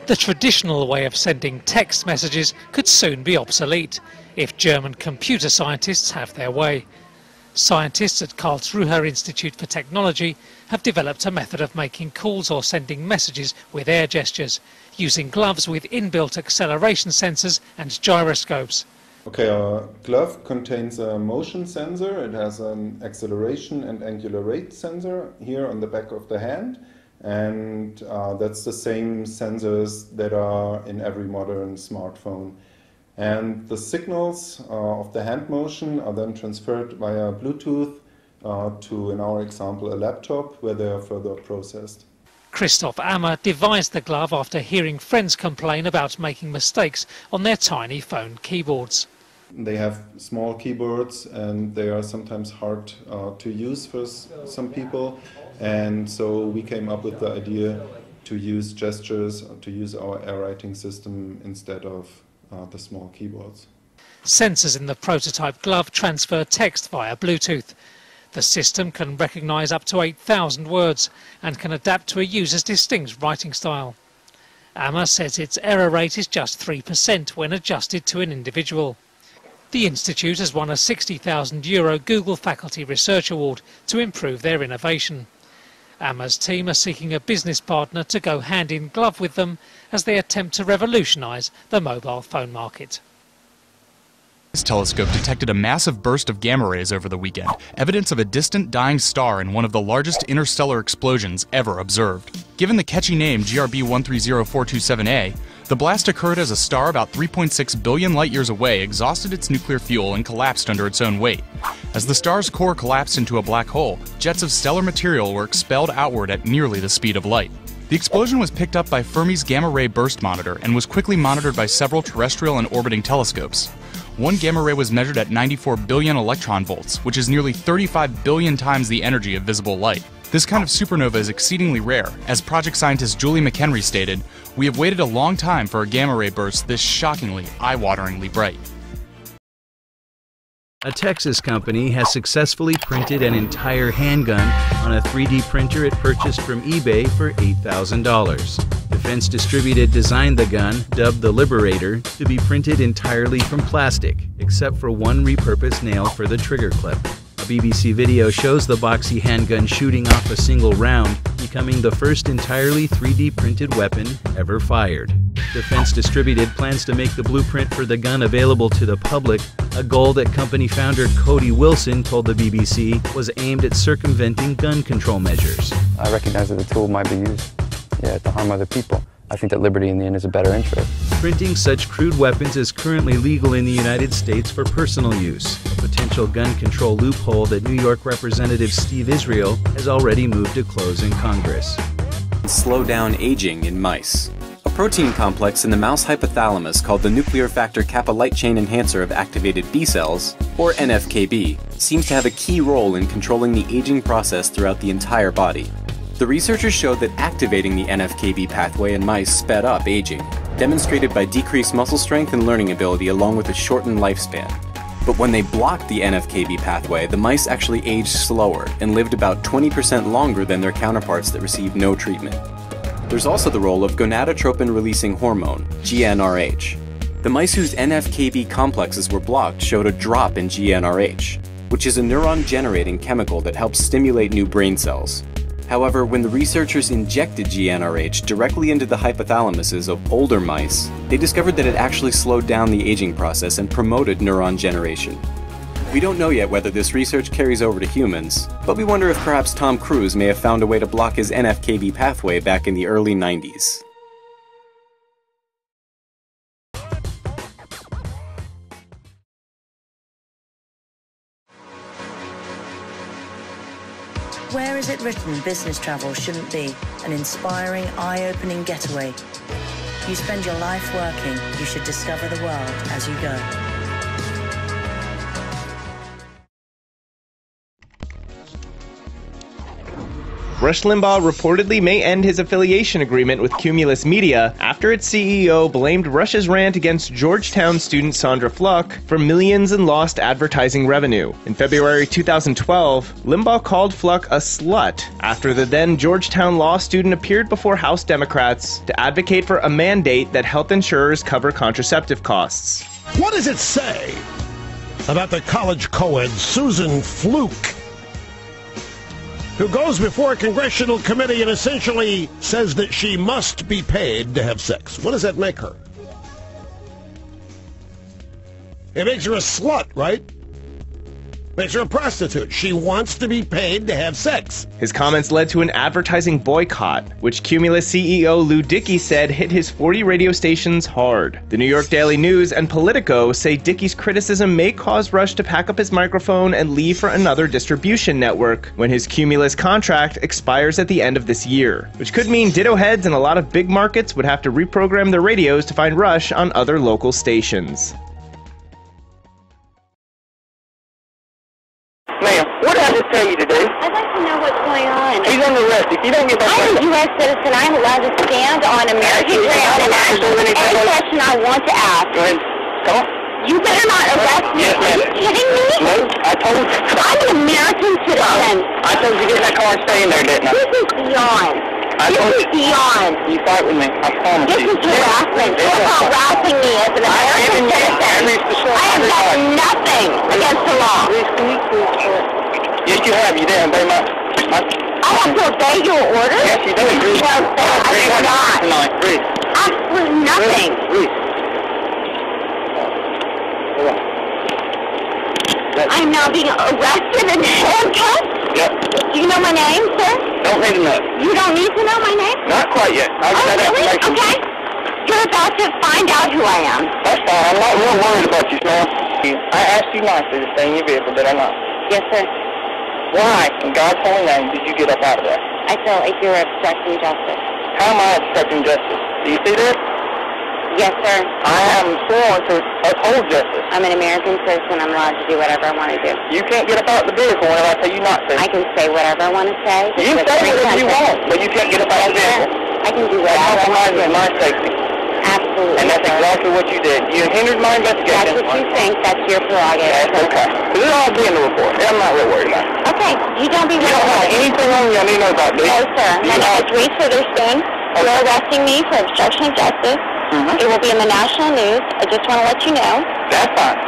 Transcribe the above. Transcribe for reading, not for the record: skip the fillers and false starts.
The traditional way of sending text messages could soon be obsolete if German computer scientists have their way. Scientists at Karlsruher Institute for Technology have developed a method of making calls or sending messages with air gestures, using gloves with inbuilt acceleration sensors and gyroscopes. Okay, our glove contains a motion sensor. It has an acceleration and angular rate sensor here on the back of the hand. And that's the same sensors that are in every modern smartphone. And the signals of the hand motion are then transferred via Bluetooth to, in our example, a laptop, where they are further processed. Christoph Ammer devised the glove after hearing friends complain about making mistakes on their tiny phone keyboards. They have small keyboards and they are sometimes hard to use for some people. And so we came up with the idea to use gestures, to use our air writing system instead of the small keyboards. Sensors in the prototype glove transfer text via Bluetooth. The system can recognise up to 8,000 words and can adapt to a user's distinct writing style. Ammer says its error rate is just 3% when adjusted to an individual. The Institute has won a €60,000 Google Faculty Research Award to improve their innovation. Ammer's team are seeking a business partner to go hand in glove with them as they attempt to revolutionise the mobile phone market. This telescope detected a massive burst of gamma rays over the weekend, evidence of a distant dying star in one of the largest interstellar explosions ever observed. Given the catchy name GRB 130427A, the blast occurred as a star about 3.6 billion light-years away exhausted its nuclear fuel and collapsed under its own weight. As the star's core collapsed into a black hole, jets of stellar material were expelled outward at nearly the speed of light. The explosion was picked up by Fermi's gamma-ray burst monitor and was quickly monitored by several terrestrial and orbiting telescopes. One gamma ray was measured at 94 billion electron volts, which is nearly 35 billion times the energy of visible light. This kind of supernova is exceedingly rare. As project scientist Julie McHenry stated, "We have waited a long time for a gamma ray burst this shockingly, eye-wateringly bright." A Texas company has successfully printed an entire handgun on a 3D printer it purchased from eBay for $8,000. Defense Distributed designed the gun, dubbed the Liberator, to be printed entirely from plastic, except for one repurposed nail for the trigger clip. A BBC video shows the boxy handgun shooting off a single round, becoming the first entirely 3D printed weapon ever fired. Defense Distributed plans to make the blueprint for the gun available to the public, a goal that company founder Cody Wilson told the BBC was aimed at circumventing gun control measures. I recognize that the tool might be used, to harm other people. I think that liberty in the end is a better interest. Printing such crude weapons is currently legal in the United States for personal use, a potential gun control loophole that New York Representative Steve Israel has already moved to close in Congress. Slow down aging in mice. A protein complex in the mouse hypothalamus called the nuclear factor kappa light chain enhancer of activated B cells, or NFKB, seems to have a key role in controlling the aging process throughout the entire body. The researchers showed that activating the NFKB pathway in mice sped up aging, demonstrated by decreased muscle strength and learning ability along with a shortened lifespan. But when they blocked the NFKB pathway, the mice actually aged slower and lived about 20% longer than their counterparts that received no treatment. There's also the role of gonadotropin-releasing hormone, GnRH. The mice whose NFKB complexes were blocked showed a drop in GnRH, which is a neuron-generating chemical that helps stimulate new brain cells. However, when the researchers injected GnRH directly into the hypothalamuses of older mice, they discovered that it actually slowed down the aging process and promoted neuron generation. We don't know yet whether this research carries over to humans, but we wonder if perhaps Tom Cruise may have found a way to block his NFKB pathway back in the early 90s. Where is it written business travel shouldn't be an inspiring, eye-opening getaway? You spend your life working, you should discover the world as you go. Rush Limbaugh reportedly may end his affiliation agreement with Cumulus Media after its CEO blamed Rush's rant against Georgetown student Sandra Fluck for millions in lost advertising revenue. In February 2012, Limbaugh called Fluck a slut after the then Georgetown law student appeared before House Democrats to advocate for a mandate that health insurers cover contraceptive costs. What does it say about the college co-ed Susan Fluke, who goes before a congressional committee and essentially says that she must be paid to have sex? What does that make her? It makes her a slut, right? Makes her a prostitute. She wants to be paid to have sex. His comments led to an advertising boycott, which Cumulus CEO Lou Dickey said hit his 40 radio stations hard. The New York Daily News and Politico say Dickey's criticism may cause Rush to pack up his microphone and leave for another distribution network when his Cumulus contract expires at the end of this year, which could mean ditto heads in a lot of big markets would have to reprogram their radios to find Rush on other local stations. Ma'am, what did I just tell you to do? I'd like to know what's going on. He's under arrest. If you don't get back... I'm a U.S. citizen. I'm allowed to stand on American ground and ask any question I want to ask. Go ahead. Come on. You better not arrest me. Yes, Are you kidding me? No, I told you. I'm an American citizen. I told you to get in that car and stay in there, didn't I? This is beyond. This is beyond. You fight with me. I promise This you. is harassment. You're harassing me as an American citizen. I have done nothing against the law. Yes, you have. You did. Very much. I have to obey your orders? Yes, you do. Reese. No, sir, I do not. Tonight. Reese. Absolutely nothing. Reese. I'm now being arrested and handcuffed? Yep. Do you know my name, sir? Don't need to know. You don't need to know my name? Not quite yet. I'll get that really? information. Okay. You're about to find out who I am. That's fine. I'm not real worried about you, Smell. I asked you nicely to stay in your vehicle, did I not? Yes, sir. Why, in God's holy name, did you get up out of there? I feel like you're obstructing justice. How am I obstructing justice? Do you see this? Yes, sir. I am sworn to uphold justice. I'm an American citizen. I'm allowed to do whatever I want to do. You can't get up out of the vehicle when I tell you not to. I can say whatever I want to say. You can say whatever you want, but you can't get up out of the vehicle. I can do whatever I want to do. My safety. Absolutely. And that's exactly what you did. You hindered my investigation. That's what you think. That's your prerogative. That's okay. Because it'll all be in the report. I'm not real worried about it. Okay. You don't be You don't have anything on you I need to know about, do you? No, sir. My name is Reese Witherspoon. You're arresting me for obstruction of justice. It will be in the national news. I just want to let you know. That's fine.